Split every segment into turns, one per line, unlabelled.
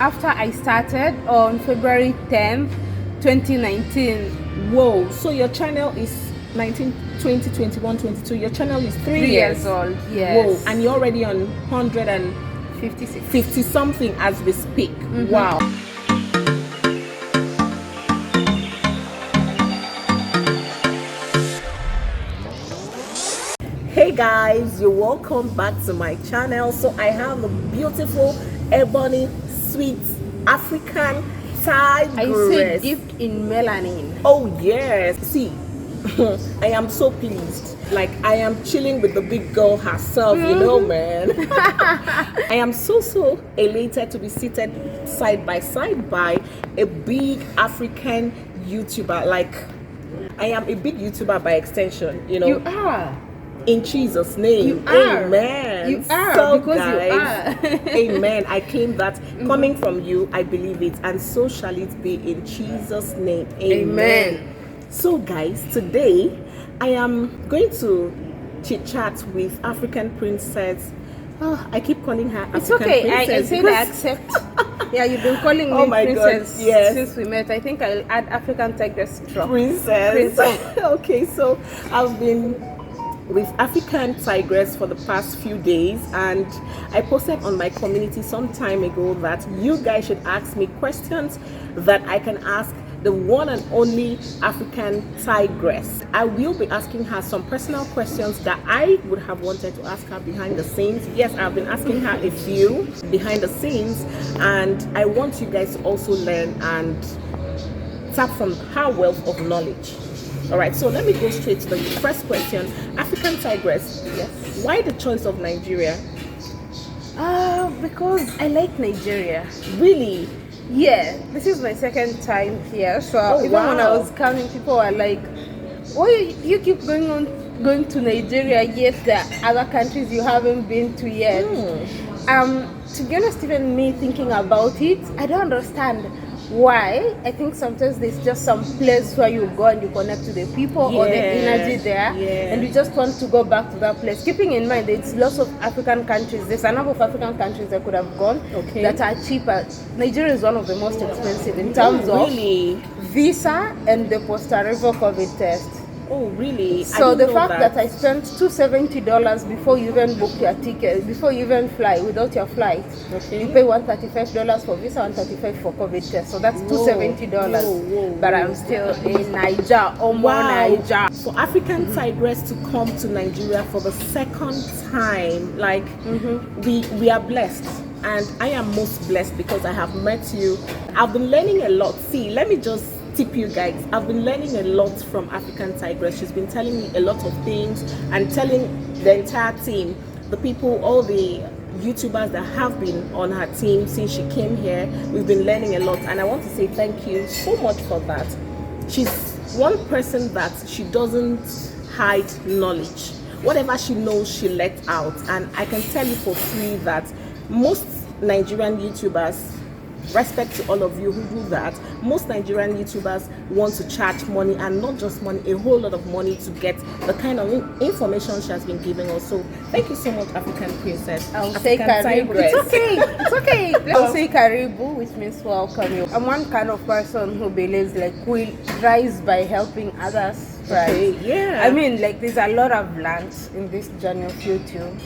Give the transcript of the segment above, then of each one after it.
After I started on February 10th, 2019.
Whoa, so your channel is 19, 20, 21, 22. Your channel is 3
years old, yes.
Whoa, and you're already on 150 something as we speak. Wow. Hey guys, you're welcome back to my channel. So I have a beautiful ebony sweet African tigress.
I say dipped in melanin.
Oh yes. See, I am so pleased. Like I am chilling with the big girl herself, you know, man. I am so elated to be seated side by side by a big African YouTuber. Like I am a big YouTuber by extension, you know.
You are.
In Jesus' name.
You are.
Amen.
You are,
so
because
guys,
you are.
Amen. I claim that coming from you, I believe it, and so shall it be in Jesus' name. Amen. So guys, today I am going to chit chat with African princess. Oh, I keep calling her African
it's okay.
princess.
I said I accept. Yeah, you've been calling me princess since we met. I think I'll add African tigress drop.
Princess. Okay, so I've been with African tigress for the past few days, and I posted on my community some time ago that you guys should ask me questions that I can ask the one and only African tigress. I will be asking her some personal questions that I would have wanted to ask her behind the scenes. Yes, I've been asking her a few behind the scenes, and I want you guys to also learn and tap from her wealth of knowledge. All right, so let me go straight to the first question. African tigress, yes, why the choice of Nigeria?
Because I like Nigeria.
Really?
Yeah, this is my second time here, so even when I was coming, people were like, why you keep going to Nigeria, yet there are other countries you haven't been to yet? To be honest, even me thinking about it, I don't understand why. I think sometimes there's just some place where you go and you connect to the people or the energy there, and you just want to go back to that place. Keeping in mind there's lots of African countries, there's a number of African countries that could have gone that are cheaper. Nigeria is one of the most expensive in terms of visa and the post-arrival COVID test.
Oh really?
So the fact that I spent $270 before you even book your ticket, before you even fly, without your flight, you pay $135 for visa, $135 for COVID test. So that's $270. But I'm still in Niger, Niger.
For African tigress to come to Nigeria for the second time, like we are blessed. And I am most blessed because I have met you. I've been learning a lot. See, let me just tip you guys. I've been learning a lot from African tigress. She's been telling me a lot of things and telling the entire team, the people, all the YouTubers that have been on her team since she came here. We've been learning a lot, and I want to say thank you so much for that. She's one person that she doesn't hide knowledge. Whatever she knows, she lets out, and I can tell you for free that most Nigerian YouTubers, respect to all of you who do that, most Nigerian YouTubers want to charge money, and not just money, a whole lot of money to get the kind of information she has been giving us. So thank you so much, African princess.
I'll say Karibu. It's okay. It's okay. I'll say Karibu, which means welcome you. I'm one kind of person who believes like we rise by helping others. Right?
Yeah.
I mean, like there's a lot I've learned in this journey of YouTube.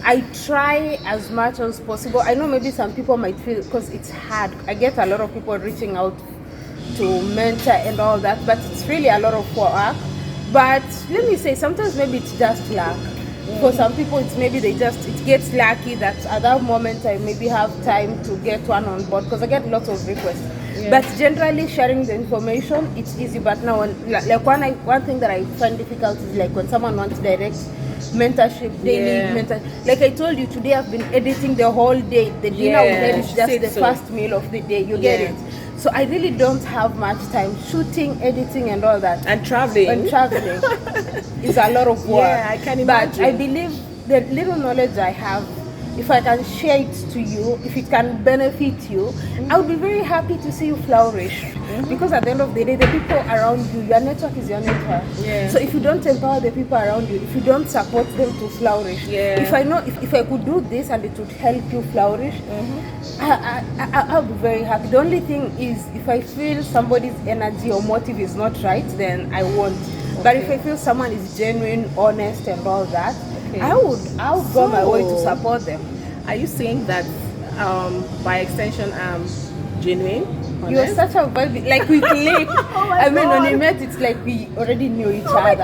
I try as much as possible. I know maybe some people might feel, because it's hard. I get a lot of people reaching out to mentor and all that, but it's really a lot of work. But let me say, sometimes maybe it's just luck. For some people, it's maybe it gets lucky that at that moment I maybe have time to get one on board, because I get lots of requests. But generally sharing the information, it's easy. But now, one thing that I find difficult is like when someone wants direct mentorship, they need mentor. Like I told you, today I've been editing the whole day. The dinner we had is just the first meal of the day. You get it? So I really don't have much time shooting, editing, and all that.
And traveling.
Is a lot of work.
Yeah, I can imagine.
But I believe the little knowledge I have, if I can share it to you, if it can benefit you, I would be very happy to see you flourish. Because at the end of the day, the people around you, your network is your network.
Yeah.
So if you don't empower the people around you, if you don't support them to flourish, if I know if I could do this and it would help you flourish, I'll be very happy. The only thing is, if I feel somebody's energy or motive is not right, then I won't. But if I feel someone is genuine, honest, and all that, I'll go my way to support them.
Are you saying that by extension I'm genuine? Honest?
You're such a vibe, like we click. I mean, when we met, it's like we already knew each other.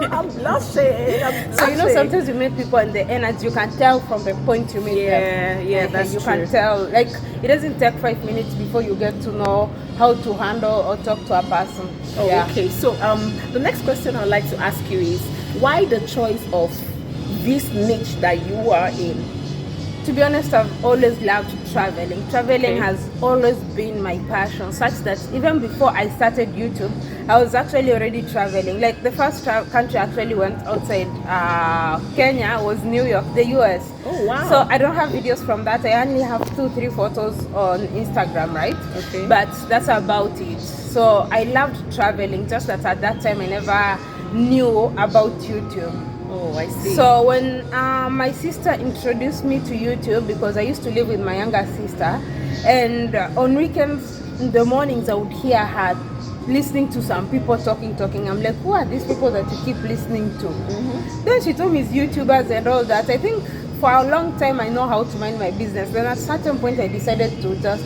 I'm blushing.
So you know, sometimes you meet people and the energy, you can tell from the point you meet them.
Yeah, that's
you
true.
can tell. Like, it doesn't take 5 minutes before you get to know how to handle or talk to a person.
Okay. So the next question I'd like to ask you is, why the choice of this niche that you are in?
To be honest, I've always loved traveling. Traveling has always been my passion, such that even before I started YouTube, I was actually already traveling. Like, the first country I actually went outside Kenya was New York, the US.
Oh, wow.
So I don't have videos from that. I only have 2-3 photos on Instagram, right?
Okay.
But that's about it. So I loved traveling, just that at that time I never knew about YouTube.
Oh, I see.
So when my sister introduced me to YouTube, because I used to live with my younger sister, and on weekends in the mornings I would hear her listening to some people talking. I'm like, who are these people that you keep listening to? Then she told me it's YouTubers and all that. I think for a long time I know how to mind my business. Then at a certain point I decided to just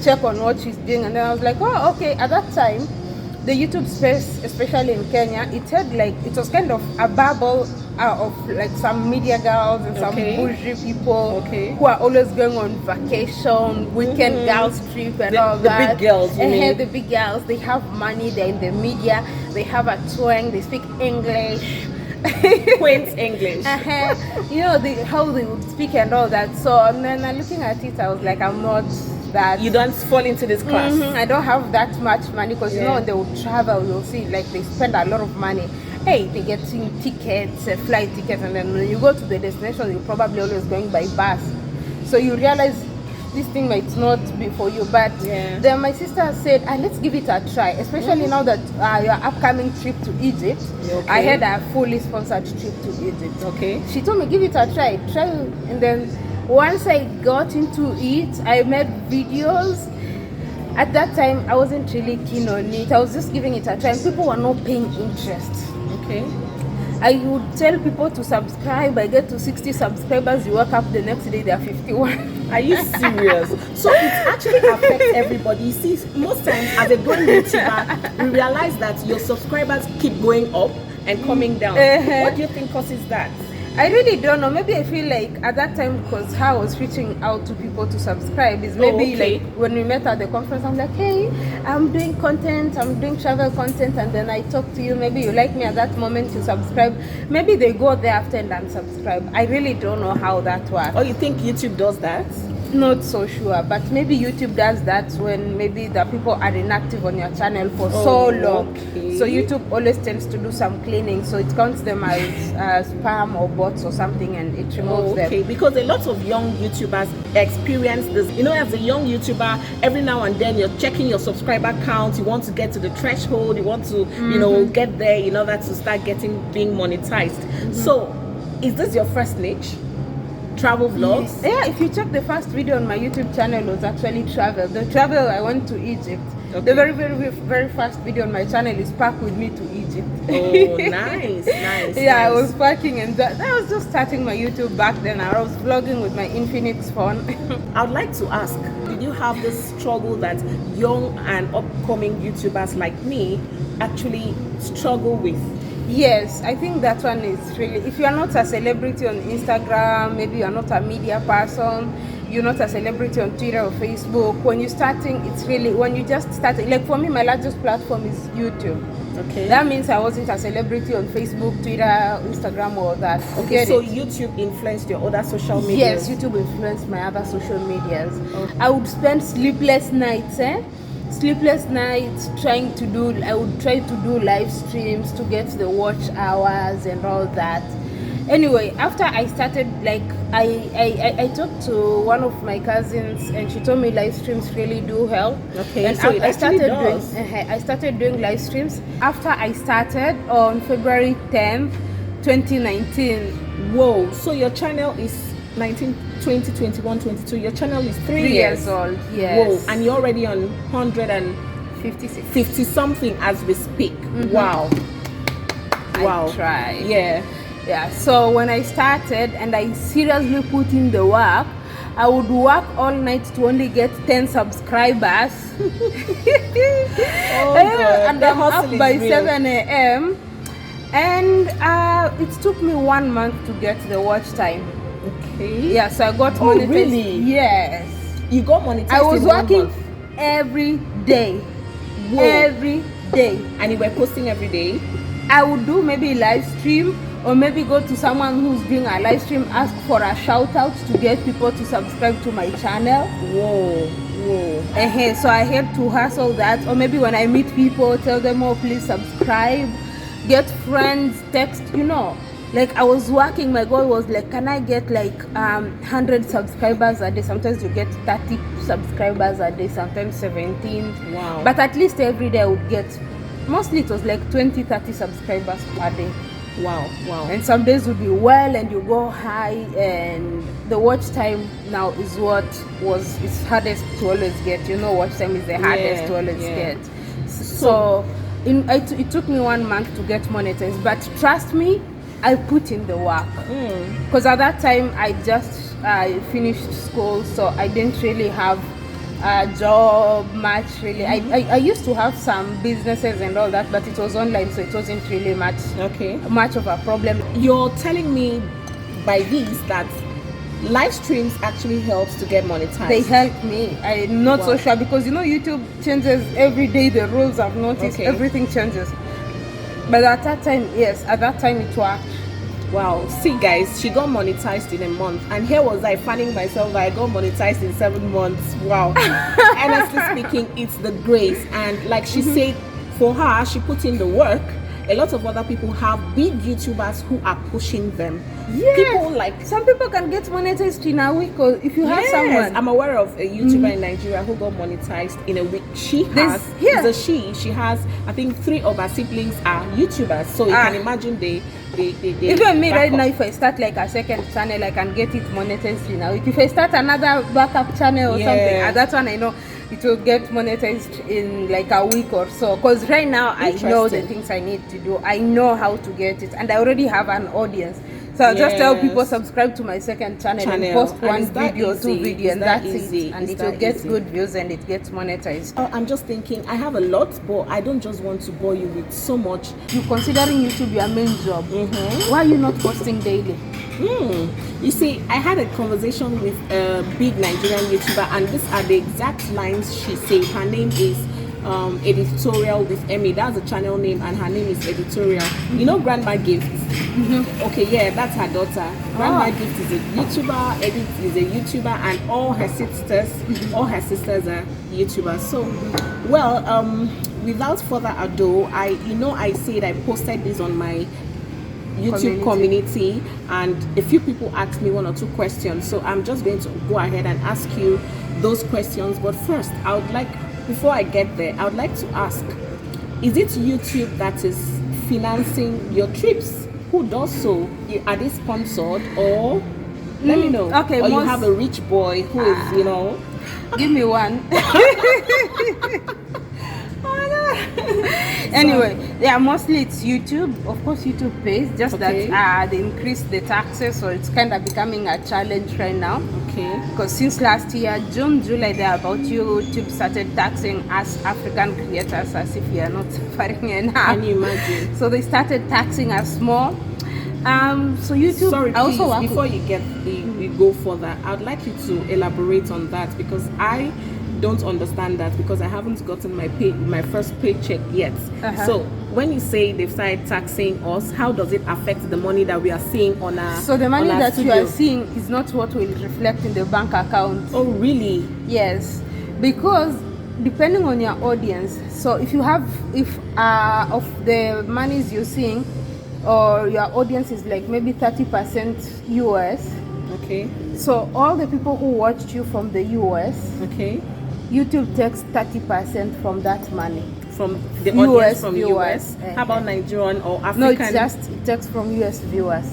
check on what she's doing, and then I was like, oh, okay. At that time, the YouTube space, especially in Kenya, it was kind of a bubble of like some media girls and some bougie people who are always going on vacation, weekend girls trip and all that.
The big girls, you mean?
The big girls, they have money, they're in the media, they have a twang, they speak English.
Quaint English.
You know, how they would speak and all that. So and then looking at it, I was like, I'm not that.
You don't fall into this class.
I don't have that much money, because you know, when they would travel, you'll see like they spend a lot of money. Hey, they getting tickets, flight tickets, and then when you go to the destination, you're probably always going by bus. So you realize this thing might not be for you. But then my sister said, let's give it a try, especially now that your upcoming trip to Egypt. I had a fully sponsored trip to Egypt.
Okay.
She told me, give it a try, and then once I got into it, I made videos. At that time, I wasn't really keen on it. I was just giving it a try, and people were not paying interest.
Okay.
I would tell people to subscribe. I get to 60 subscribers. You wake up the next day, there are 51.
Are you serious? So it actually affects everybody. You see, most times as a growing YouTuber, we realize that your subscribers keep going up and coming down. What do you think causes that?
I really don't know. Maybe I feel like at that time, because how I was reaching out to people to subscribe is maybe like when we met at the conference, I'm like, hey, I'm doing content, I'm doing travel content, and then I talk to you. Maybe you like me at that moment, you subscribe. Maybe they go there after and unsubscribe. I really don't know how that works.
Oh, you think YouTube does that?
Not so sure, but maybe YouTube does that when maybe the people are inactive on your channel for so long. So YouTube always tends to do some cleaning, so it counts them as spam or bots or something, and it removes them.
Because a lot of young YouTubers experience this. You know, as a young YouTuber, every now and then you're checking your subscriber count. You want to get to the threshold. You want to, you know, get there in order to start being monetized. So, is this your first niche? Travel vlogs?
Yeah, if you check the first video on my YouTube channel, was actually travel. The travel I went to Egypt. The very, very, very first video on my channel is Pack With Me to Egypt.
Oh, nice, nice.
Yeah, nice. I was packing, and I was just starting my YouTube back then. I was vlogging with my Infinix phone.
I'd like to ask, did you have this struggle that young and upcoming YouTubers like me actually struggle with?
Yes, I think that one is really, if you are not a celebrity on Instagram, maybe you are not a media person, you're not a celebrity on Twitter or Facebook, when you're starting, it's really, when you just start, like for me, my largest platform is YouTube.
Okay.
That means I wasn't a celebrity on Facebook, Twitter, Instagram, or that.
Okay, so YouTube influenced your other social media?
Yes, YouTube influenced my other social medias. Okay. I would spend sleepless nights, I would try to do live streams to get the watch hours and all that. Anyway, after I started, like, I talked to one of my cousins, and she told me live streams really do help.
Okay,
and
so it
I
actually
started
does.
doing I started doing live streams after I started on February 10th, 2019.
Whoa, so your channel is 19, 20, 21, 22. Your channel is 3
years old. Yes.
Whoa, and you're already on 156, 50 something as we speak. Wow. Wow.
I try.
Yeah.
So when I started and I seriously put in the work, I would work all night to only get 10 subscribers. And I'm up by 7 a.m. And it took me 1 month to get the watch time.
Okay.
Yeah, so I got monetized.
Really?
Yes.
You got monetized.
I was
in 1
working
month.
every day.
Whoa.
Every day.
And you were posting every day?
I would do maybe live stream, or maybe go to someone who's doing a live stream, ask for a shout out to get people to subscribe to my channel.
Whoa.
So I had to hustle that, or maybe when I meet people, tell them, oh, please subscribe, get friends, text, like I was working. My goal was like, can I get like 100 subscribers a day? Sometimes you get 30 subscribers a day, sometimes 17.
Wow.
But at least every day I would get, mostly it was like 20-30 subscribers per day.
Wow.
And some days would be well and you go high, and the watch time now is what was it's hardest to always get. Watch time is the hardest to always get. So it took me 1 month to get monetized, but trust me, I put in the work. Because at that time I just finished school, so I didn't really have a job much really. I used to have some businesses and all that, but it was online, so it wasn't really much of a problem.
You're telling me by this that live streams actually helps to get monetized?
They help me. I'm not so sure, because YouTube changes every day. The rules I've noticed, everything changes. But at that time, yes, at that time it worked.
Wow. See guys, she got monetized in a month, and here was I finding myself that I got monetized in 7 months. Wow. Honestly speaking, it's the grace. And like she said, for her, she put in the work. A lot of other people have big YouTubers who are pushing them. People like,
some people can get monetized in a week, or if you have someone.
I'm aware of a YouTuber in Nigeria who got monetized in a week. She has I think 3 of her siblings are YouTubers, so you can imagine they
even me right now, if I start like a second channel, I can get it monetized in a week. If I start another backup channel or something, that one I know it will get monetized in like a week or so, because right now I know the things I need to do. I know how to get it, and I already have an audience. So I'll just tell people subscribe to my second channel and post one video or 2 videos, and that's it. And it will get good views and it gets monetized.
I'm just thinking, I have a lot, but I don't just want to bore you with so much.
You're considering YouTube your main job. Why are you not posting daily?
You see, I had a conversation with a big Nigerian YouTuber, and these are the exact lines she said. Her name is Editorial with Emmy. That's the channel name, and her name is Editorial. You know Grandma Gift? Okay, yeah, that's her daughter. Grandma Gift is a YouTuber, Edit is a YouTuber, and all her sisters are YouTubers. So, without further ado, I said I posted this on my YouTube community, and a few people asked me 1 or 2 questions, so I'm just going to go ahead and ask you those questions. But first, before I get there, I would like to ask, is it YouTube that is financing your trips? Who does so? Are they sponsored, or let me know?
Okay,
or you have a rich boy who is,
give me one. Anyway, mostly it's YouTube. Of course, YouTube pays, just that they increased the taxes, so it's kind of becoming a challenge right now. Because since last year, June, July, YouTube started taxing us African creators as if we are not suffering enough.
Can you imagine?
So they started taxing us more. So YouTube.
Sorry, please, before you go further, I'd like you to elaborate on that, because I don't understand that, because I haven't gotten my first paycheck yet. So when you say they've started taxing us, how does it affect the money that we are seeing on our
So the money that
studio?
you are seeing is not what will reflect in the bank account.
Oh really?
Yes, because depending on your audience, so if of the monies you're seeing, or your audience is like maybe 30% US.
Okay.
So all the people who watched you from the US,
Okay.
YouTube takes 30% from that money.
From the
US
audience from
viewers.
US. How about Nigerian or African?
No, it takes from US viewers.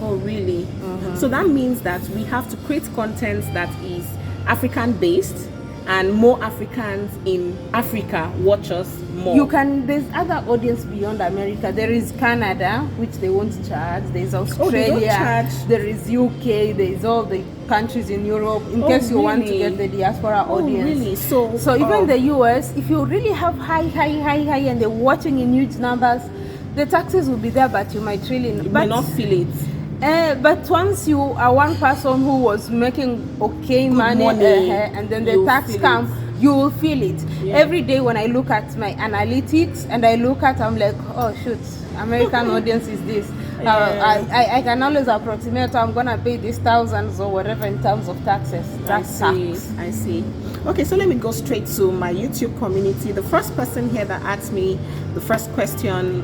Oh, really? So that means that we have to create content that is African based, and more Africans in Africa watch us more.
There's other audience beyond America. There is Canada, which they won't charge. There's Australia.
They don't charge.
There is UK. There's all the countries in Europe. In case you want to get the diaspora audience.
Really?
So even the US, if you really have high, and they're watching in huge numbers, the taxes will be there, but you might really
may not feel it.
But once you are one person who was making money, and then the tax comes, you will feel it. Yeah. Every day when I look at my analytics and I'm like, oh shoot, American audience is this. I can always approximate, I'm gonna pay these thousands or whatever in terms of taxes. That sucks.
I see. Okay, so let me go straight to my YouTube community. The first person here that asked me the first question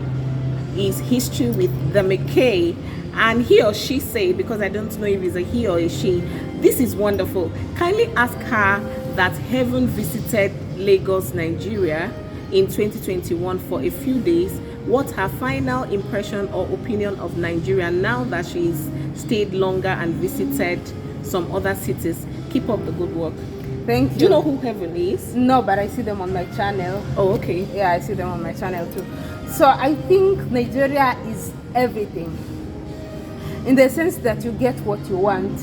is history with the McKay. And he or she say, because I don't know if it's a he or a she, this is wonderful. Kindly ask her that Heaven visited Lagos, Nigeria in 2021 for a few days. What her final impression or opinion of Nigeria now that she's stayed longer and visited some other cities. Keep up the good work.
Thank you.
Do you know who Heaven is?
No, but I see them on my channel.
Oh, okay.
Yeah, I see them on my channel too. So I think Nigeria is everything, in the sense that you get what you want.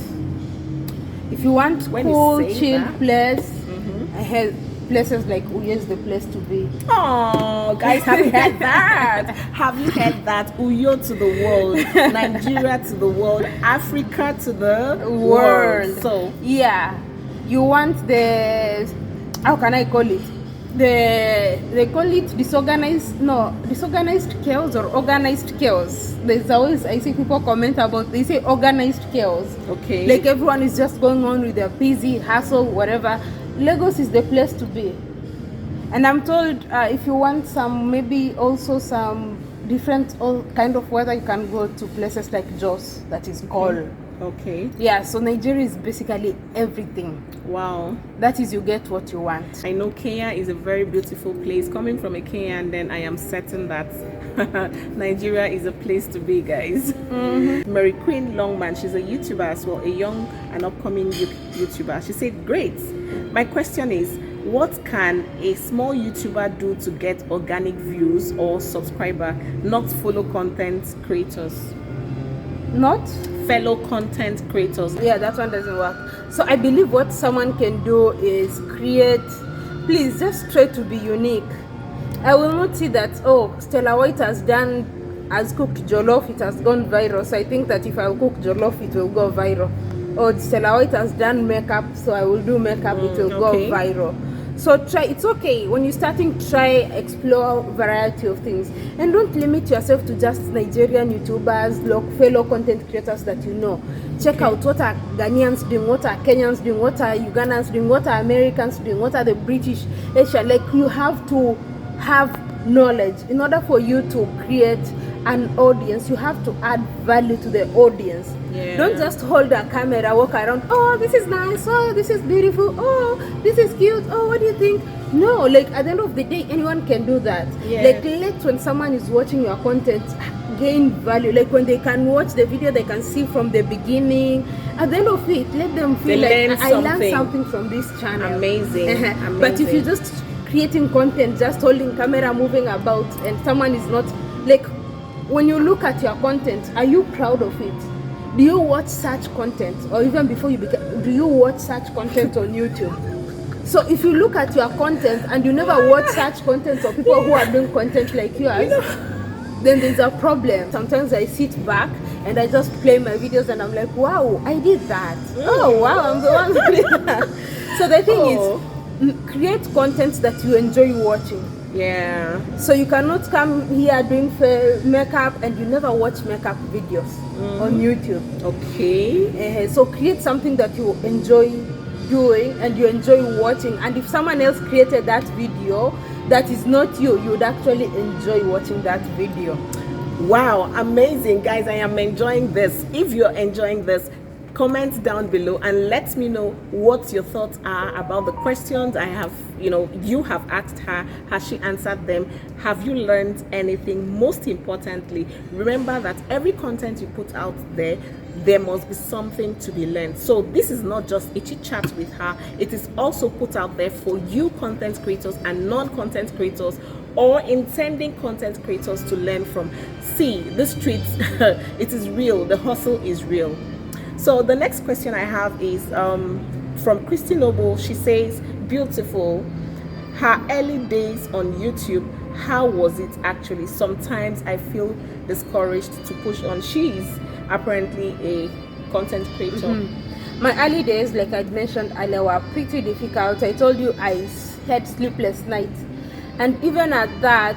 If you want cool, chill place, I have places like Uyo is the place to be.
Oh, guys, have you heard that? Have you heard that? Uyo to the world, Nigeria to the world, Africa to the world. So
yeah, you want the, how can I call it? They call it disorganized chaos or organized chaos. There's always, I see people comment about, they say organized chaos.
Okay.
Like everyone is just going on with their busy hustle, whatever. Lagos is the place to be. And I'm told if you want some, maybe also some different kind of weather, you can go to places like Jos, that is cold.
Okay.
Yeah, so Nigeria is basically everything.
Wow.
That is, you get what you want.
I know Kenya is a very beautiful place. Coming from a Kenyan, then I am certain that Nigeria is a place to be, guys. Mary Queen Longman, she's a YouTuber as well, a young and upcoming YouTuber. She said, great. My question is, what can a small YouTuber do to get organic views or subscriber, not follow content creators?
Not
fellow content creators.
Yeah, that one doesn't work. So I believe what someone can do is create, please just try to be unique. I will not see that, oh, Stella White has cooked jollof, it has gone viral, so I think that if I cook jollof it will go viral. Or Stella White has done makeup, so I will do makeup, it will go viral. So try, it's okay when you're starting, try explore variety of things, and don't limit yourself to just Nigerian YouTubers, fellow content creators that you know. Check out what are Ghanaians doing, what are Kenyans doing, what are Ugandans doing, what are Americans doing, what are the British, Asia. Like, you have to have knowledge in order for you to create an audience. You have to add value to the audience.
Yeah.
Don't just hold a camera, walk around, oh, this is nice, oh, this is beautiful, oh, this is cute, oh, what do you think? No, like, at the end of the day, anyone can do that.
Yeah.
Like, let when someone is watching your content gain value. Like, when they can watch the video, they can see from the beginning. At the end of it, let them feel like, I learned something from this channel.
Amazing. Amazing.
But if you just creating content, just holding camera, moving about, and someone is not, like, when you look at your content, are you proud of it? Do you watch such content? Or even before you do you watch such content on YouTube? So if you look at your content and you never watch such content of people who are doing content like yours, then there's a problem. Sometimes I sit back and I just play my videos and I'm like, wow, I did that. Oh, wow, I'm the one who did that. So the thing is, create content that you enjoy watching.
Yeah.
So you cannot come here doing makeup and you never watch makeup videos on YouTube.
Okay.
So create something that you enjoy doing and you enjoy watching. And if someone else created that video that is not you, you would actually enjoy watching that video.
Wow, amazing, guys. I am enjoying this. If you're enjoying this, comment down below and let me know what your thoughts are about the questions I have, you have asked her. Has she answered them? Have you learned anything? Most importantly, remember that every content you put out there must be something to be learned. So this is not just a chit chat with her, it is also put out there for you content creators and non-content creators or intending content creators to learn from. See, the streets, it is real, the hustle is real. So the next question I have is from Christy Noble. She says, beautiful, her early days on YouTube, how was it actually? Sometimes I feel discouraged to push on. She is apparently a content creator.
My early days, like I mentioned earlier, were pretty difficult. I told you I had sleepless nights, and even at that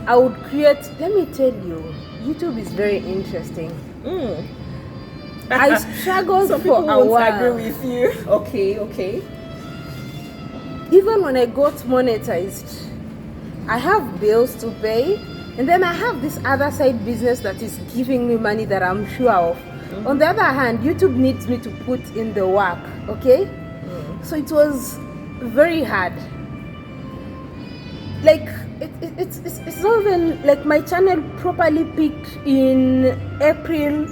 I would create, let me tell you, YouTube is very interesting. I struggled
Some
for
people
a
won't
while.
agree with you. Okay.
Even when I got monetized, I have bills to pay, and then I have this other side business that is giving me money that I'm sure of. On the other hand, YouTube needs me to put in the work, okay? So it was very hard. Like, it's not even, like, my channel properly peaked in April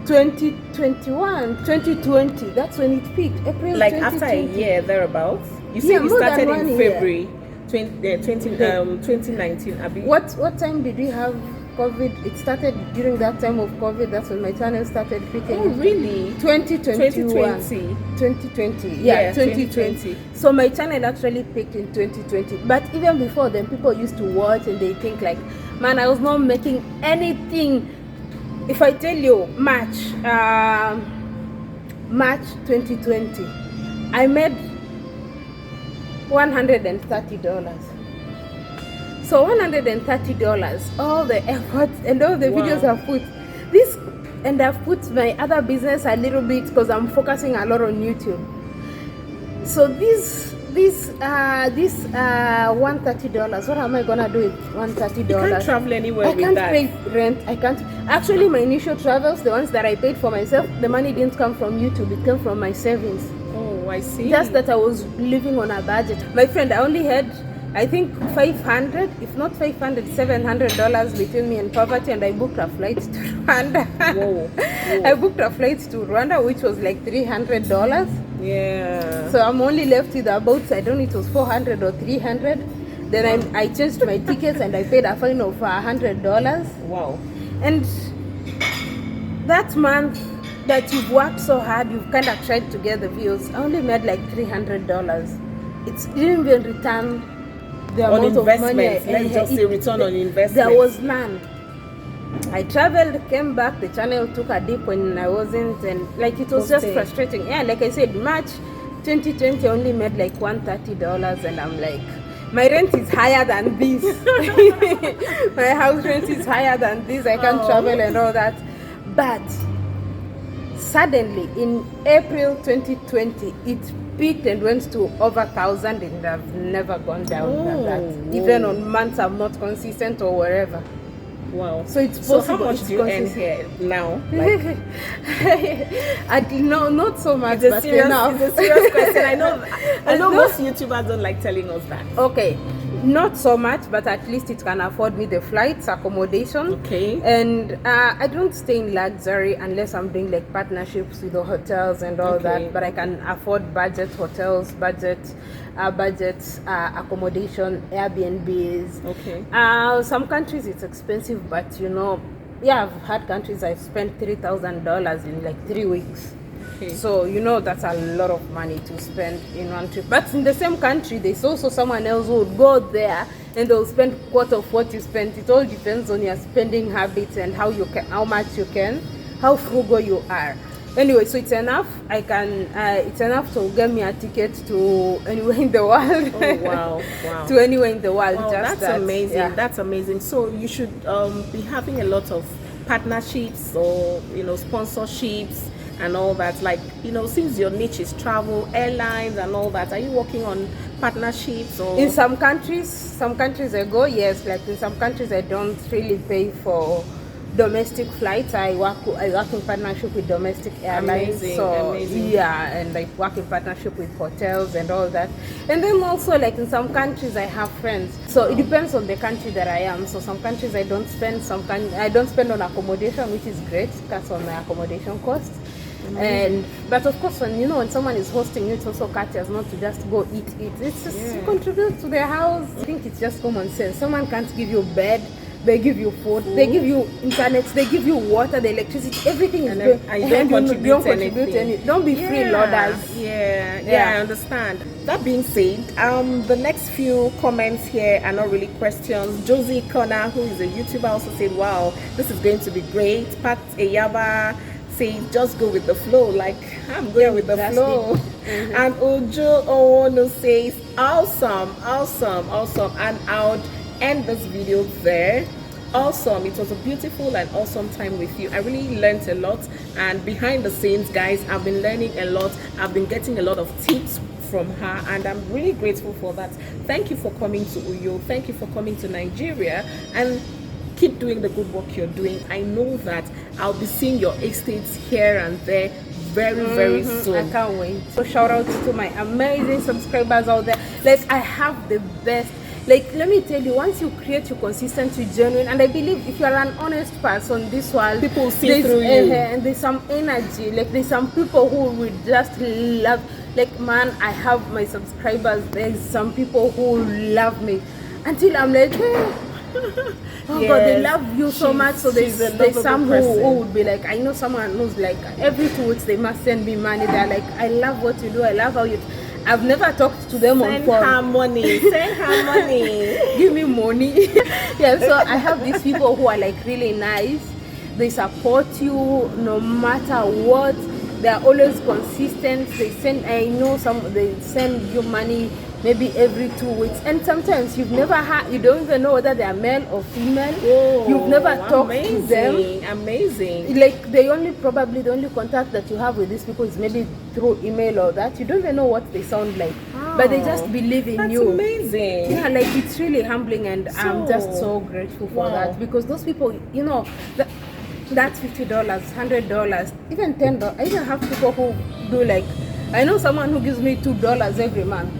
2020. That's when it peaked. April,
Like
2020.
after a year thereabouts. You
Yeah,
said you
more than
started
1
in
year.
February 2019, Abby.
What time did we have COVID? It started during that time of COVID. That's when my channel started peaking.
Oh, really?
2021.
2020.
2020.
Yeah,
2020. So my channel actually peaked in 2020. But even before then, people used to watch and they think like, man, I was not making anything. If I tell you March 2020, I made $130. So $130, all the effort and all the videos I've put this, and I've put my other business a little bit because I'm focusing a lot on YouTube. So this $130, what am I gonna do with $130?
You can't travel anywhere
I
with
can't
that.
pay rent. I can't. Actually, my initial travels, the ones that I paid for myself, the money didn't come from YouTube. It came from my savings.
Oh, I see.
Just that I was living on a budget. My friend, I only had, I think, $500, if not $500, $700 between me and poverty, and I booked a flight to Rwanda.
Whoa.
I booked a flight to Rwanda, which was like $300.
Yeah.
So I'm only left with about, I don't know, it was 400 or 300. Then I changed my tickets and I paid a fine of $100.
Wow.
And that month that you've worked so hard, you've kind of tried to get the views, I only made like $300. It didn't even return the
On
amount of money.
investment, let's just say return on investment.
There was none. I traveled, came back, the channel took a dip when I wasn't, and like it was just frustrating. Yeah, like I said, March 2020 only made like $130, and I'm like, my rent is higher than this. My house rent is higher than this. I can't travel and all that. But suddenly in April 2020, it peaked and went to over 1,000, and I've never gone down than that. Even on months I'm not consistent or wherever.
Wow.
So it's possible.
So how much do you earn here now? Like,
no, not so much,
it's a
but
serious,
enough.
it's a serious question. I know most YouTubers don't like telling us that.
Okay, not so much, but at least it can afford me the flights, accommodation.
Okay.
And I don't stay in luxury unless I'm doing like partnerships with the hotels and all that. But I can afford budget hotels, budget accommodation, Airbnbs.
Okay.
Some countries it's expensive, but I've had countries I've spent $3,000 in like 3 weeks.
Okay.
So that's a lot of money to spend in one trip. But in the same country, there's also someone else who would go there and they'll spend quarter of what you spent. It all depends on your spending habits and how much you can, how frugal you are. Anyway, so it's enough. It's enough to get me a ticket to anywhere in the world.
Oh wow!
To anywhere in the world.
Wow,
just
that's amazing.
Yeah.
That's amazing. So you should be having a lot of partnerships or sponsorships and all that. Like since your niche is travel, airlines, and all that, are you working on partnerships or
in some countries I go, yes. Like in some countries I don't really pay for domestic flights. I work in partnership with domestic airlines.
Amazing.
Yeah, and I work in partnership with hotels and all that. And then also, like in some countries I have friends, so it depends on the country that I am. So some countries I don't spend on accommodation, which is great. That's on my accommodation cost. But of course, when someone is hosting you, it's also courteous not to just go eat. It's just contribute to their house. I think it's just common sense. Someone can't give you bed, they give you food, they give you internet, they give you water, the electricity, everything is good.
And you don't contribute anything.
Don't be freeloaders.
I understand. That being said, the next few comments here are not really questions. Josie Connor, who is a YouTuber, also said, wow, this is going to be great. Pat Eyaba says, just go with the flow. Like, I'm going with the flow. And Ojo Owono says, awesome. And I would end this video there. Awesome. It was a beautiful and awesome time with you. I really learned a lot, and behind the scenes, guys, I've been learning a lot. I've been getting a lot of tips from her, and I'm really grateful for that. Thank you for coming to Uyo. Thank you for coming to Nigeria, and keep doing the good work you're doing. I know that I'll be seeing your estates here and there very soon.
I can't wait. So shout out to my amazing subscribers out there. Like, I have the best. Like, let me tell you, once you create your consistency, genuine, and I believe if you are an honest person, this world,
people will see through you.
And there's some energy. Like, there's some people who would just love. Like, man, I have my subscribers. There's some people who love me until I'm like, hey. Oh yes. God, they love you so much. So there's some who would be like, I know someone who's like, every 2 weeks they must send me money. They're like, I love what you do. I love how you. I've never talked to them on phone.
Send her money.
Give me money. Yeah, so I have these people who are like really nice. They support you no matter what. They are always consistent. They send you money maybe every 2 weeks, and sometimes you don't even know whether they are male or female. You've never talked to them.
Amazing.
Like, the only contact that you have with these people is maybe through email or that. You don't even know what they sound like, but they just believe in you.
That's amazing.
Yeah, like, it's really humbling, and I'm just so grateful for that, because those people, that's $50, $100, even $10. I even have people who do, like, I know someone who gives me $2 every month.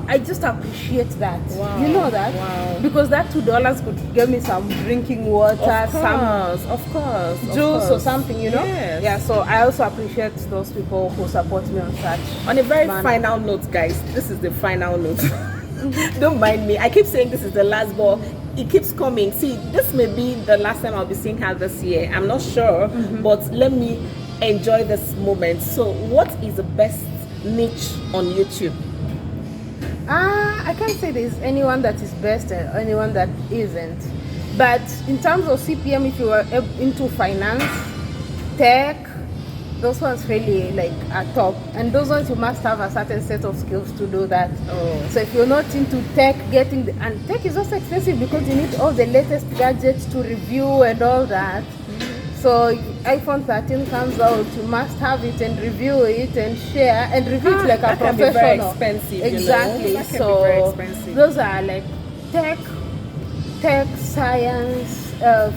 I just appreciate that.
Wow.
You know that?
Wow.
Because that $2 could give me some drinking water,
of course,
juice or something,
Yes.
Yeah, so I also appreciate those people who support me on such.
On a very final note, guys, this is the final note. Don't mind me. I keep saying this is the last ball. It keeps coming. See, this may be the last time I'll be seeing her this year. I'm not sure, but let me enjoy this moment. So, what is the best niche on YouTube?
I can't say there's anyone that is best and anyone that isn't. But in terms of CPM, if you are into finance, tech, those ones really like are top. And those ones you must have a certain set of skills to do that. So if you're not into tech, and tech is also expensive because you need all the latest gadgets to review and all that. So iPhone 13 comes out, you must have it and review it and share and review it like a professional.
Can be very expensive,
exactly.
That can be very expensive.
Those are like tech, science,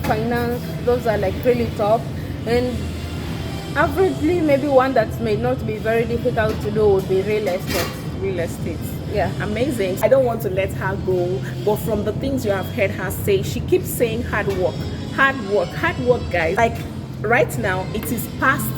finance. Those are like really top. And averagely, maybe one that may not be very difficult to do would be real estate. Yeah,
amazing. I don't want to let her go, but from the things you have heard her say, she keeps saying hard work, guys. Like, right now it is past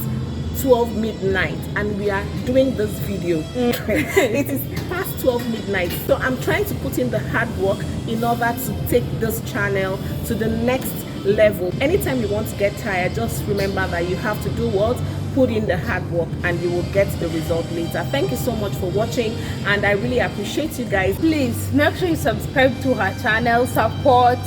12 midnight and we are doing this video. It is past 12 midnight, so I'm trying to put in the hard work in order to take this channel to the next level. Anytime you want to get tired, just remember that you have to do what? Put in the hard work, and you will get the result later. Thank you so much for watching, and I really appreciate you guys.
Please make sure you subscribe to her channel, support,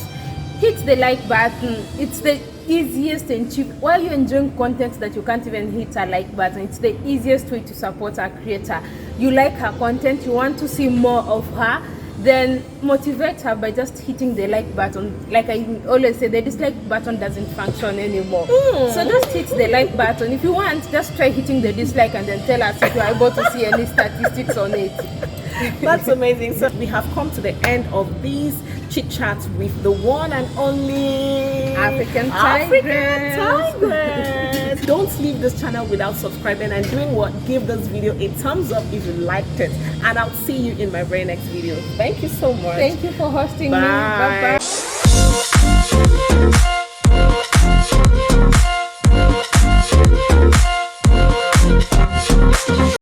hit the like button. It's the easiest and cheap. While you're enjoying content that you can't even hit a like button, it's the easiest way to support a creator. You like her content, you want to see more of her, then motivate her by just hitting the like button. Like I always say, the dislike button doesn't function anymore. So just hit the like button. If you want, just try hitting the dislike and then tell us if you're able to see any statistics on it.
That's amazing. So we have come to the end of these chit chats with the one and only
African
Tigress. Don't leave this channel without subscribing and doing what? Give this video a thumbs up if you liked it. And I'll see you in my very next video. Thank you so much.
Thank you for hosting me.
Bye.
Bye-bye.